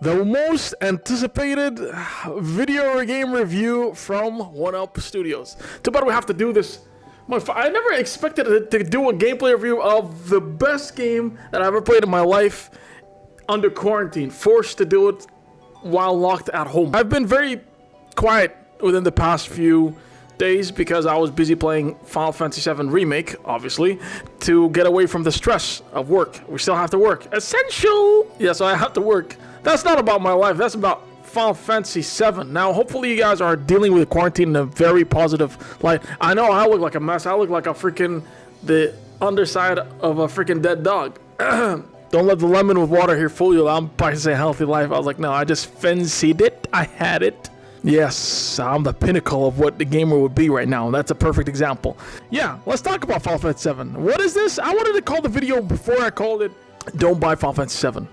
The most anticipated video game review from 1UP Studios. Too bad we have to do this. I never expected to do a gameplay review of the best game that I ever played in my life under quarantine. Forced to do it while locked at home. I've been very quiet within the past few days because I was busy playing Final Fantasy VII Remake, obviously, to get away from the stress of work. We still have to work. Essential! Yeah, so I have to work. That's not about my life. That's about Final Fantasy VII. Now, hopefully you guys are dealing with quarantine in a very positive light. I know I look like a mess. I look like the underside of a freaking dead dog. Don't let the lemon with water here fool you. I'm practicing a healthy life. I was like, no, I just fancied it. I had it. Yes, I'm the pinnacle of what the gamer would be right now. That's a perfect example. Yeah, let's talk about Final Fantasy VII. What is this? I wanted to call the video before I called it Don't Buy Final Fantasy VII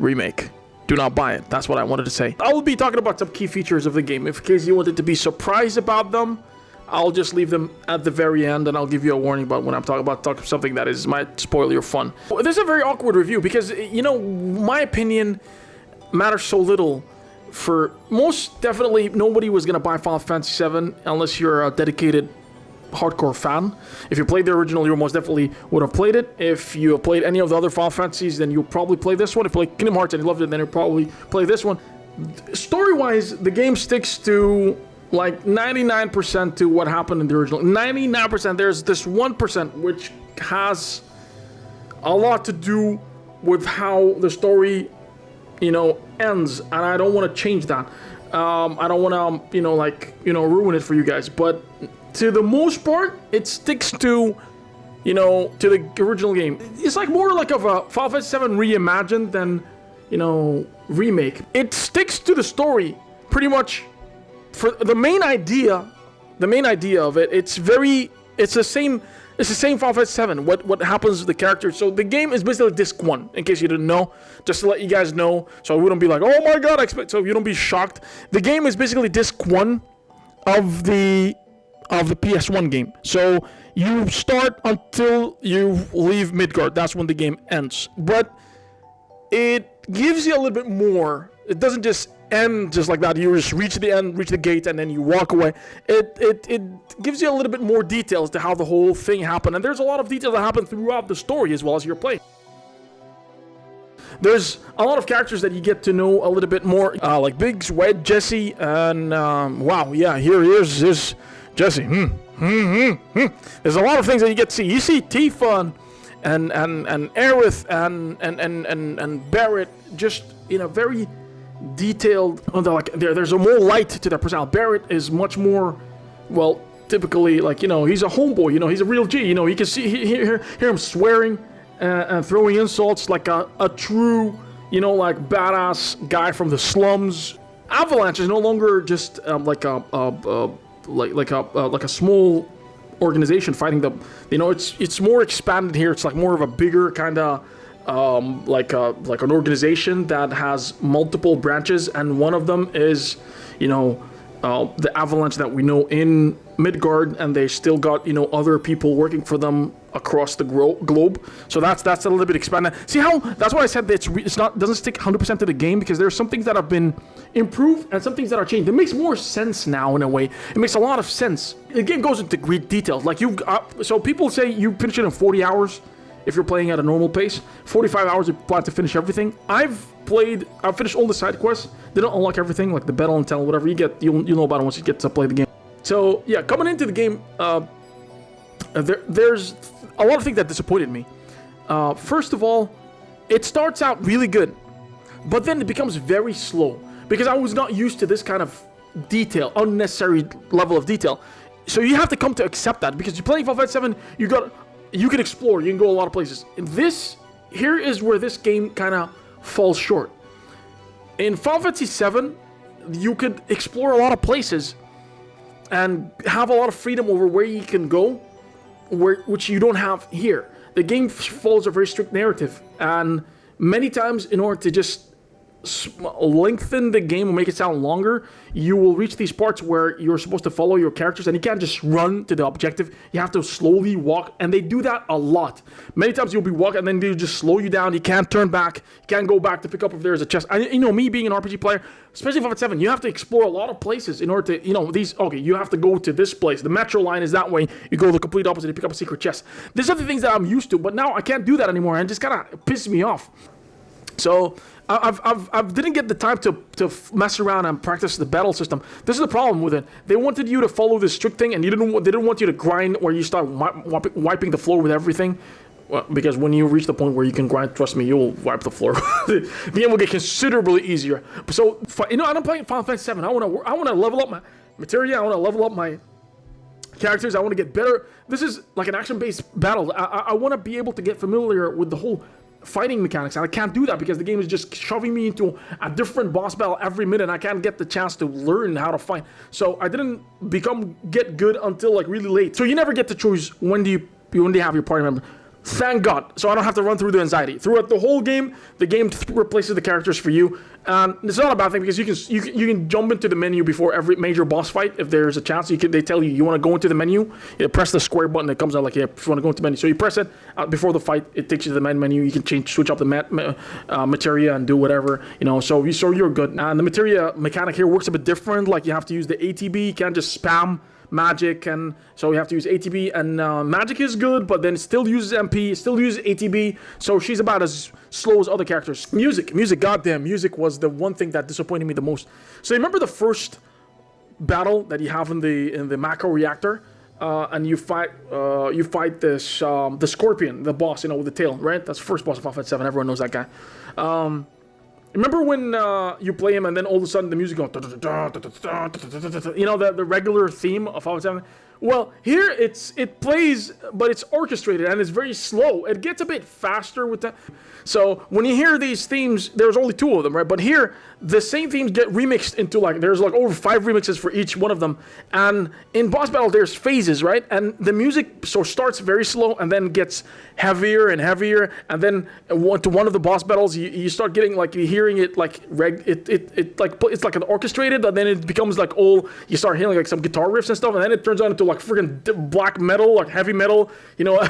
Remake. Do not buy it. That's what I wanted to say. I will be talking about some key features of the game. If in case you wanted to be surprised about them, I'll just leave them at the very end, and I'll give you a warning about when I'm talking about something that might spoil your fun. This is a very awkward review because, you know, my opinion matters so little. For most definitely, nobody was gonna buy Final Fantasy VII unless you're a dedicated hardcore fan. If you played the original, you most definitely would have played it. If you have played any of the other Final Fantasies, then you'll probably play this one. If you played Kingdom Hearts and you loved it, then you'll probably play this one. Story-wise, the game sticks to like 99% to what happened in the original. 99%. There's this 1% which has a lot to do with how the story, you know, ends, and I don't want to change that. I don't want to, ruin it for you guys. But to the most part, it sticks to, to the original game. It's like more like of a Final Fantasy VII reimagined than, remake. It sticks to the story pretty much. For the main idea of it, it's the same Final Fantasy VII. What happens to the character? So the game is basically disc 1, in case you didn't know. Just to let you guys know, so we wouldn't be like, oh my god, so you don't be shocked. The game is basically disc 1 of the PS1 game. So you start until you leave Midgard. That's when the game ends. But it gives you a little bit more. It doesn't just end just like that. You just reach the end, reach the gate, and then you walk away. It gives you a little bit more details to how the whole thing happened, and there's a lot of details that happen throughout the story as well as you're playing. There's a lot of characters that you get to know a little bit more, like Biggs, Wedge, Jesse, and wow, yeah, here's Jesse. There's a lot of things that you get to see. You see Tifa and Aerith and Barrett just in a very detailed, there's a more light to their personality. Barrett is much more, well, typically, like, he's a homeboy, he's a real G, you can hear him swearing and throwing insults like a true, like badass guy from the slums. Avalanche is no longer just like a small organization fighting the, it's more expanded here. It's like more of a bigger kind of like an organization that has multiple branches, and one of them is, the Avalanche that we know in Midgard, and they still got, other people working for them across the globe. So that's a little bit expanded. See how, that's why I said that doesn't stick 100% to the game, because there's some things that have been improved and some things that are changed. It makes more sense now in a way. It makes a lot of sense. The game goes into great details. Like so people say you finish it in 40 hours. If you're playing at a normal pace, 45 hours you plan to finish everything. I've finished all the side quests. They don't unlock everything, like the battle intel, whatever you get. You'll know about it once you get to play the game. So yeah, coming into the game, there's a lot of things that disappointed me. First of all, it starts out really good, but then it becomes very slow because I was not used to this kind of detail, unnecessary level of detail. So you have to come to accept that, because you're playing Final Fantasy VII, you can explore, you can go a lot of places. Here is where this game kind of falls short. In Final Fantasy VII, you could explore a lot of places and have a lot of freedom over where you can go, which you don't have here. the game follows a very strict narrative, and many times in order to just lengthen the game or make it sound longer, you will reach these parts where you're supposed to follow your characters and you can't just run to the objective. You have to slowly walk, and they do that a lot. Many times you'll be walking and then they just slow you down. You can't turn back. You can't go back to pick up if there's a chest. You know, me being an RPG player, especially 5.7, you have to explore a lot of places in order to, you know, you have to go to this place. The metro line is that way. You go the complete opposite, you pick up a secret chest. These are the things that I'm used to, but now I can't do that anymore, and it just kind of pisses me off. So I didn't get the time to mess around and practice the battle system. This is the problem with it. They wanted you to follow this strict thing, and they didn't want you to grind where you start wiping the floor with everything. Well, because when you reach the point where you can grind, trust me, you'll wipe the floor. The game will get considerably easier. So, you know, I'm playing Final Fantasy 7. I want to level up my materia. I want to level up my characters. I want to get better. This is like an action-based battle. I want to be able to get familiar with the whole fighting mechanics, and I can't do that because the game is just shoving me into a different boss battle every minute. I can't get the chance to learn how to fight. So I didn't get good until like really late. So you never get to choose when do you have your party member. Thank God. So I don't have to run through the anxiety. Throughout the whole game, the game replaces the characters for you. And it's not a bad thing because you can jump into the menu before every major boss fight if there's a chance. They tell you want to go into the menu. You press the square button. It comes out like, yeah, if you want to go into the menu. So you press it before the fight. It takes you to the main menu. You can switch up the materia and do whatever. You know, so you're good. And the materia mechanic here works a bit different. Like you have to use the ATB. You can't just spam magic, and so you have to use ATB, and magic is good, but then it still uses MP, still uses ATB, so she's about as slow as other characters. Music, goddamn, music was the one thing that disappointed me the most. So you remember the first battle that you have in the macro reactor, and you fight this the scorpion, the boss, you know, with the tail, right? That's the first boss of Final Fantasy 7. Everyone knows that guy. Remember when you play him and then all of a sudden the music goes, you know, the regular theme of Final Fantasy 7? Well, here it plays, but it's orchestrated and it's very slow. It gets a bit faster with that. So when you hear these themes, there's only 2 of them, right? But here, the same themes get remixed into there's over 5 remixes for each one of them. And in boss battle, there's phases, right? And the music starts very slow and then gets heavier and heavier. And then to one of the boss battles, you start getting you're hearing it it's like an orchestrated, and then it becomes you start hearing some guitar riffs and stuff, and then it turns on into freaking black metal, like heavy metal, you know,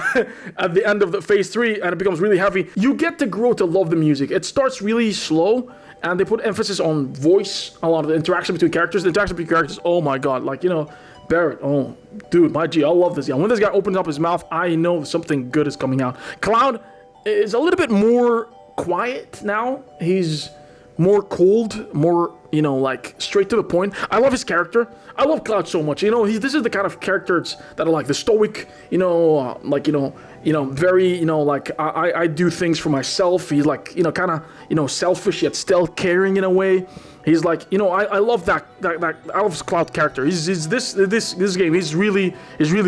at the end of the phase 3, and it becomes really heavy. You get to grow to love the music. It starts really slow, and they put emphasis on voice, a lot of the interaction between characters. The interaction between characters, oh my god, Barrett, oh, dude, my G, I love this guy. When this guy opens up his mouth, I know something good is coming out. Cloud is a little bit more quiet now. He's more cold, more, straight to the point. I love his character. I love Cloud so much. This is the kind of characters that are the stoic, very, I do things for myself. He's kind of, selfish yet still caring in a way. He's I love that I love Cloud character. This game, he's really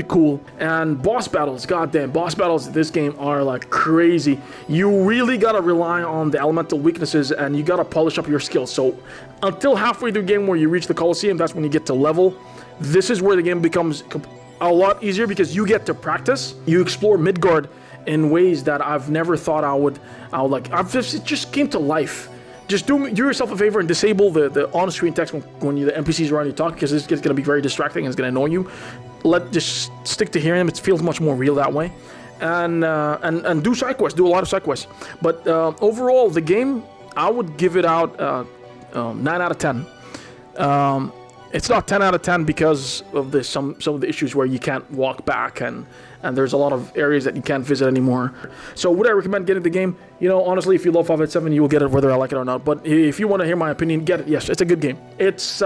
cool. And boss battles, goddamn, boss battles in this game are crazy. You really gotta rely on the elemental weaknesses, and you gotta polish up your skills. So until halfway through the game where you reach the Colosseum, that's when you get to level. This is where the game becomes a lot easier because you get to practice. You explore Midgard in ways that I've never thought I would like. It just came to life. Just do yourself a favor and disable the on-screen text when the NPCs are around you talk, because this is going to be very distracting and it's going to annoy you. Just stick to hearing them. It feels much more real that way. And do side quests. Do a lot of side quests. But overall, the game, I would give it out 9 out of 10. It's not 10 out of 10 because of some of the issues where you can't walk back and there's a lot of areas that you can't visit anymore. So would I recommend getting the game? Honestly, if you love 5.7, you will get it whether I like it or not. But if you want to hear my opinion, get it. Yes, it's a good game. It's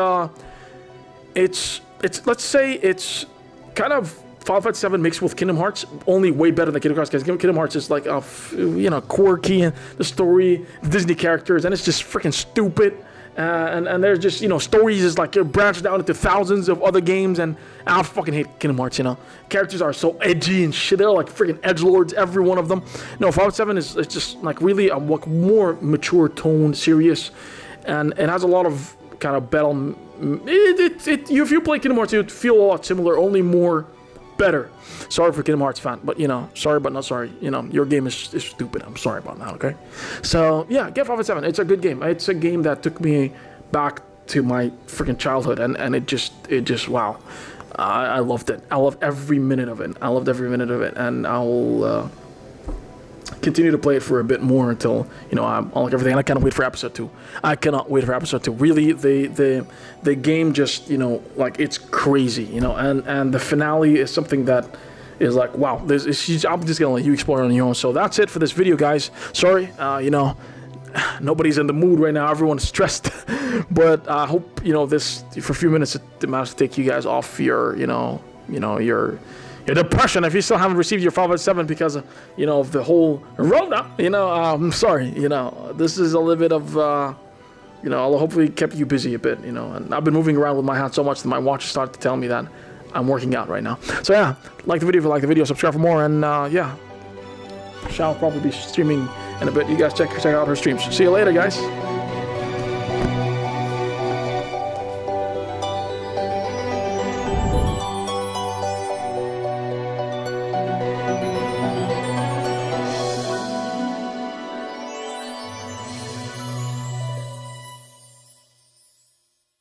let's say it's kind of Final Fantasy 7 mixed with Kingdom Hearts, only way better than Kingdom Hearts, because Kingdom Hearts is quirky, and the story, the Disney characters, and it's just freaking stupid. And there's just, stories is branched out into thousands of other games, and I fucking hate Kingdom Hearts, Characters are so edgy and shit. They're freaking edgelords, every one of them. No, Fallout 7 is just really a more mature tone, serious, and it has a lot of kind of battle. If you play Kingdom Hearts, you'd feel a lot similar, only more better. Sorry for Kingdom Hearts fan, but you know, sorry but not sorry. You know, your game is stupid. I'm sorry about that. Okay, so yeah, get 5 out of 7. It's a good game. It's a game that took me back to my freaking childhood, and it just wow. I loved it. I loved every minute of it. And I'll continue to play it for a bit more until, you know, I'm like everything. And I cannot wait for episode 2. I cannot wait for episode 2. Really, the game just, you know, like, it's crazy, you know, and the finale is something that is like, wow. I'm just gonna let you explore on your own. So that's it for this video, guys. Sorry, you know, nobody's in the mood right now. Everyone's stressed. But I hope, you know, this, for a few minutes, it managed to take you guys off your, your depression. If you still haven't received your 5 out of 7 because of, you know, of the whole Rona, you know, I'm sorry, you know, this is a little bit of, you know, I'll hopefully kept you busy a bit, you know, and I've been moving around with my hand so much that my watch started to tell me that I'm working out right now. So yeah, like the video if you like the video, subscribe for more, and yeah, shall probably be streaming in a bit. You guys check out her streams. See you later, guys.